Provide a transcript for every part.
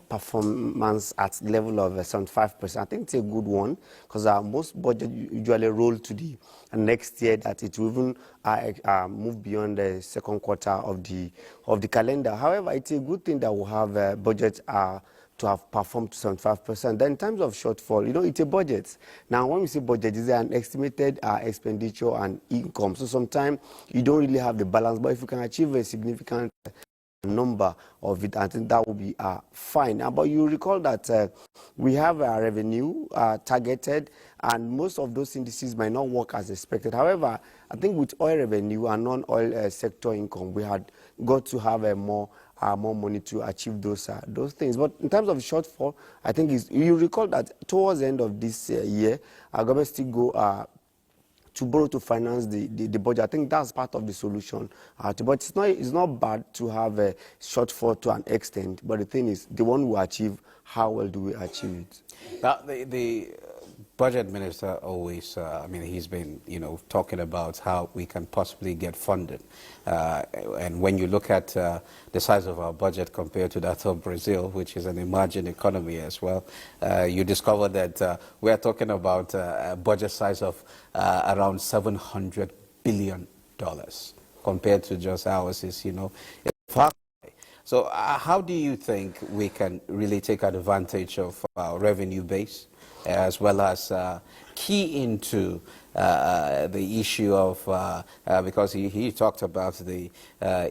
performance at the level of 75%. I think it's a good one because most budget usually roll to the next year that it will even move beyond the second quarter of the calendar. However, it's a good thing that we have budget to have performed to 75%. Then in terms of shortfall, it's a budget. Now, when we say budget, is an estimated expenditure and income. So sometimes you don't really have the balance, but if you can achieve a significant number of it, I think that will be fine. But you recall that we have a revenue targeted, and most of those indices might not work as expected. However, I think with oil revenue and non-oil sector income, we had got to have more money to achieve those things. But in terms of shortfall, I think you recall that towards the end of this year, our government still go to borrow to finance the budget. I think that's part of the solution. But it's not bad to have a shortfall to an extent. But the thing is, the one we achieve, how well do we achieve it? Now, the budget minister always, he's been, talking about how we can possibly get funded. And when you look at the size of our budget compared to that of Brazil, which is an emerging economy as well, you discover that we are talking about a budget size of around $700 billion compared to just ours is, far. So how do you think we can really take advantage of our revenue base as well as key into the issue of, because he talked about the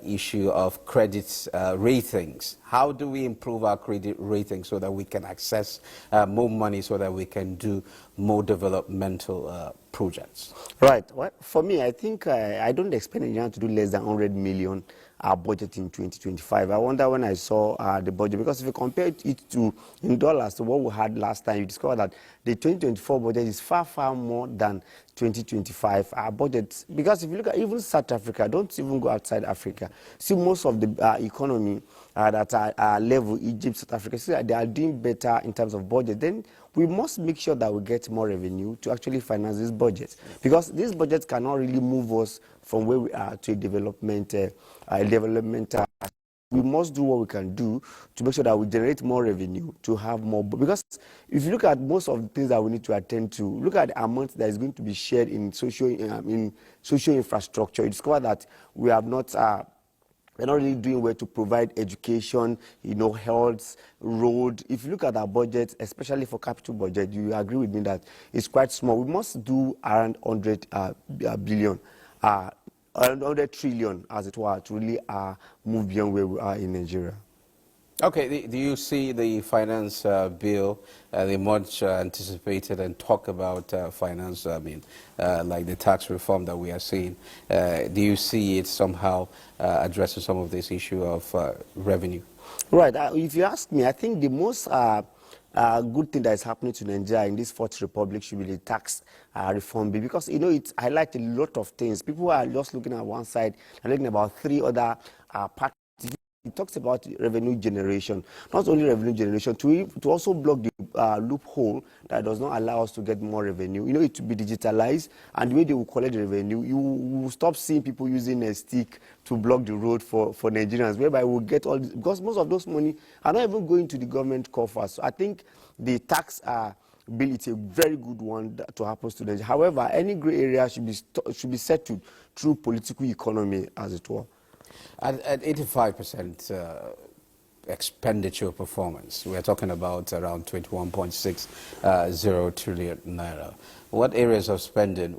issue of credit ratings. How do we improve our credit ratings so that we can access more money so that we can do more developmental projects? Right. Well, for me, I think I don't expect Nigeria to do less than 100 million budget in 2025. I wonder when I saw the budget, because if you compare it to in dollars to what we had last time, you discover that the 2024 budget is far, far more than 2025 budget. Because if you look at even South Africa, don't even go outside Africa. See, most of the economy that are level, Egypt, South Africa, see that they are doing better in terms of budget. Then we must make sure that we get more revenue to actually finance this budget, because this budget cannot really move us from where we are to a development. We must do what we can do to make sure that we generate more revenue to have more. Because if you look at most of the things that we need to attend to, look at the amount that is going to be shared in social infrastructure. You discover that we have not. We're not really doing well to provide education, health, road. If you look at our budget, especially for capital budget, you agree with me that it's quite small. We must do around 100 billion, 100 trillion, as it were, to really move beyond where we are in Nigeria. Okay, do you see the finance bill, the much anticipated and talk about finance, like the tax reform that we are seeing, do you see it somehow addressing some of this issue of revenue? Right, if you ask me, I think the most good thing that is happening to Nigeria in this Fourth Republic should be the tax reform bill, because, it highlights a lot of things. People are just looking at one side and looking about three other parts. It talks about revenue generation, not only revenue generation, to also block the loophole that does not allow us to get more revenue. It to be digitalized, and the way they will collect the revenue, you will stop seeing people using a stick to block the road for Nigerians, whereby we'll get all this, because most of those money are not even going to the government coffers. So I think the tax bill is a very good one to happen to Nigeria. However, any gray area should be settled through political economy, as it were. At 85% expenditure performance, we're talking about around 21.60 trillion naira. What areas of spending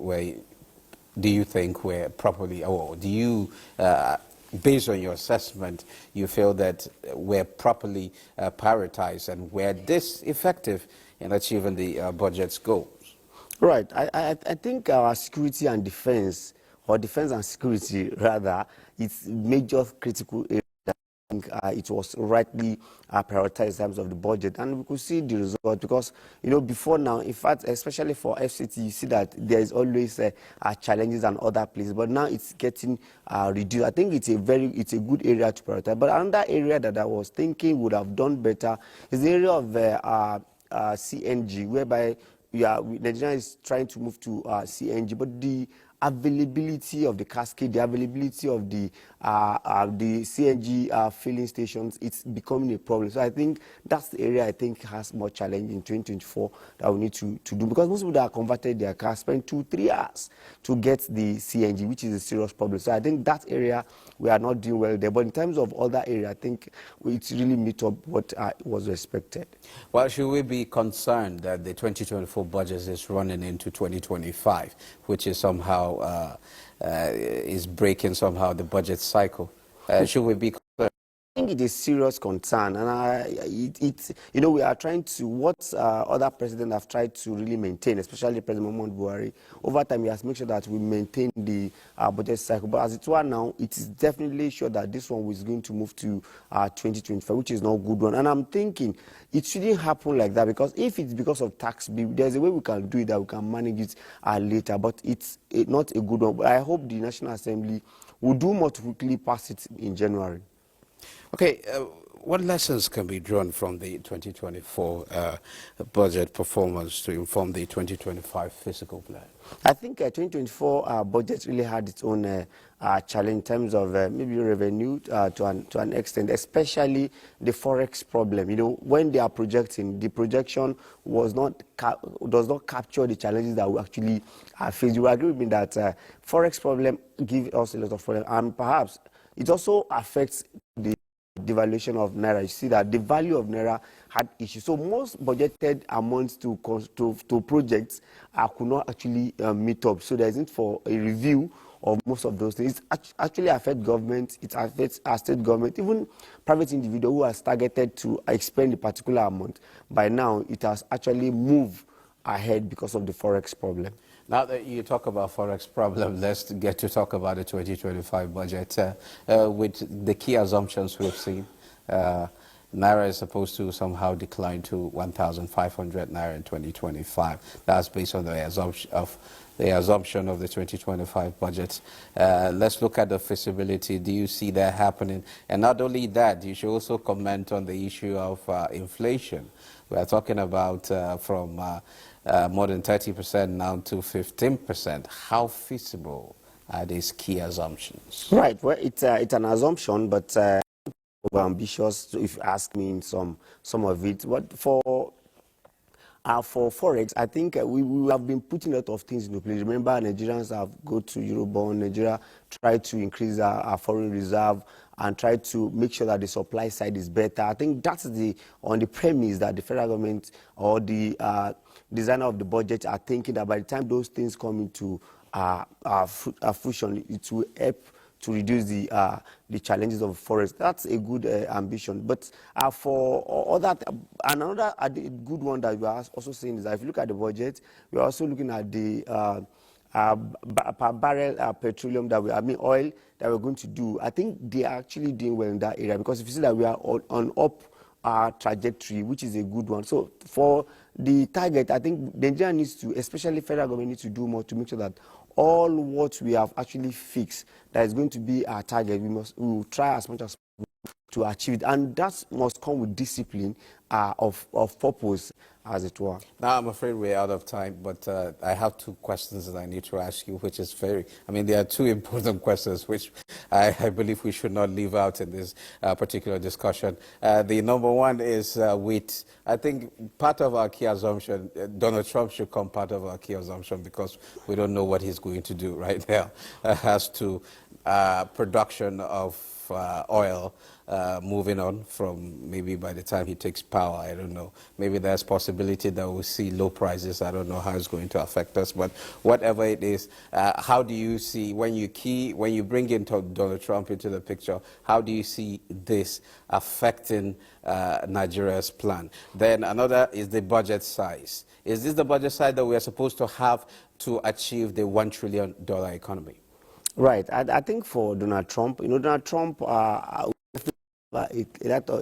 do you think were properly, or do you, based on your assessment, you feel that were properly prioritized and were this effective in achieving the budget's goals? Right. I think our security and defense, or defense and security rather, it's major critical area. I think it was rightly prioritized in terms of the budget, and we could see the result, because before now, in fact, especially for FCT, you see that there is always challenges and other places, but now it's getting reduced. I think it's a good area to prioritize. But another area that I was thinking would have done better is the area of CNG, whereby Nigeria is trying to move to CNG, but the availability of the cascade, the availability of the CNG filling stations, it's becoming a problem. So I think that's the area I think has more challenge in 2024 that we need to do, because most people that are converted their cars spend 2-3 hours to get the CNG, which is a serious problem. So I think that area we are not doing well there. But in terms of other area, I think it's really meet up what was expected. Well, should we be concerned that the 2024 budget is running into 2025, which is somehow is breaking somehow the budget cycle? Should we be concerned? I think it is serious concern, and we are trying to, what other presidents have tried to really maintain, especially President Muhammadu Buhari. Over time, he has made sure that we maintain the budget cycle. But as it were now, it is definitely sure that this one is going to move to 2025, which is not a good one. And I'm thinking it shouldn't happen like that, because if it's because of tax bill, there's a way we can do it, that we can manage it later. But it's not a good one. But I hope the National Assembly will do more to quickly pass it in January. Okay, what lessons can be drawn from the 2024 budget performance to inform the 2025 fiscal plan? I think 2024 budget really had its own challenge in terms of maybe revenue to an extent, especially the forex problem. When they are projecting, the projection does not capture the challenges that we actually face. You agree with me that forex problem gives us a lot of problems, and perhaps it also affects the devaluation of Naira. You see that the value of Naira had issues. So most budgeted amounts to projects could not actually meet up. So there isn't for a review of most of those things. It actually affects government, it affects our state government, even private individual who has targeted to expend a particular amount. By now, it has actually moved ahead because of the forex problem. Now that you talk about forex problem, let's get to talk about the 2025 budget. With the key assumptions we've seen, Naira is supposed to somehow decline to 1,500 Naira in 2025. That's based on the assumption of the 2025 budget. Let's look at the feasibility. Do you see that happening? And not only that, you should also comment on the issue of inflation. We are talking about from more than 30% now to 15%. How feasible are these key assumptions? Right. Well, it's an assumption, but over ambitious, if you ask me, in some of it. But for forex, I think we have been putting a lot of things into place. Remember, Nigerians have go to Eurobond. Nigeria tried to increase our foreign reserve and try to make sure that the supply side is better. I think that's on the premise that the federal government or the designer of the budget are thinking that by the time those things come into fruition, it will help to reduce the challenges of forex. That's a good ambition. But for another good one that we are also saying is that if you look at the budget, we are also looking at the per barrel petroleum oil that we're going to do. I think they are actually doing well in that area, because if you see that we are on up trajectory, which is a good one. So for the target, I think Nigeria needs to, especially federal government, needs to do more to make sure that all what we have actually fixed that is going to be our target, we will try as much as possible to achieve it, and that must come with discipline of purpose, as it were. Now, I'm afraid we're out of time, but I have two questions that I need to ask you, which is there are two important questions which I believe we should not leave out in this particular discussion. The number one is I think part of our key assumption, Donald Trump should come part of our key assumption, because we don't know what he's going to do right now, as to production of oil moving on from maybe by the time he takes power. I don't know. Maybe there's possibility that we'll see low prices. I don't know how it's going to affect us, but whatever it is, how do you see, when you bring in Donald Trump into the picture, how do you see this affecting Nigeria's plan? Then another is the budget size. Is this the budget size that we are supposed to have to achieve the $1 trillion economy? Right. I think for Donald Trump, Donald Trump a little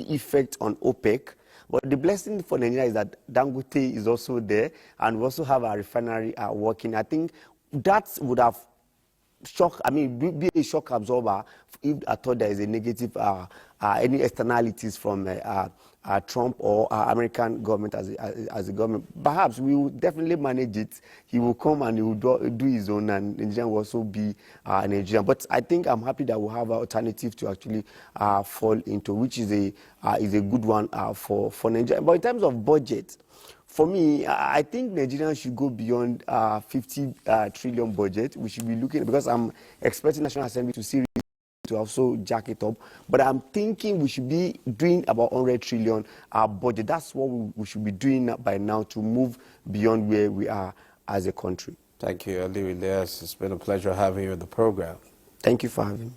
effect on OPEC. But the blessing for Nigeria is that Dangote is also there, and we also have our refinery working. I think that would have be a shock absorber if I thought there is a negative any externalities from Trump or American government as a government. Perhaps we will definitely manage it. He will come and he will do his own, and Nigeria will also be Nigeria. But I think I'm happy that we have an alternative to actually fall into, which is a good one for Nigeria. But in terms of budget, for me, I think Nigerians should go beyond 50 trillion budget. We should be looking, because I'm expecting National Assembly to see to also jack it up. But I'm thinking we should be doing about 100 trillion budget. That's what we should be doing by now to move beyond where we are as a country. Thank you. I'll leave it there. It's been a pleasure having you in the program. Thank you for having me.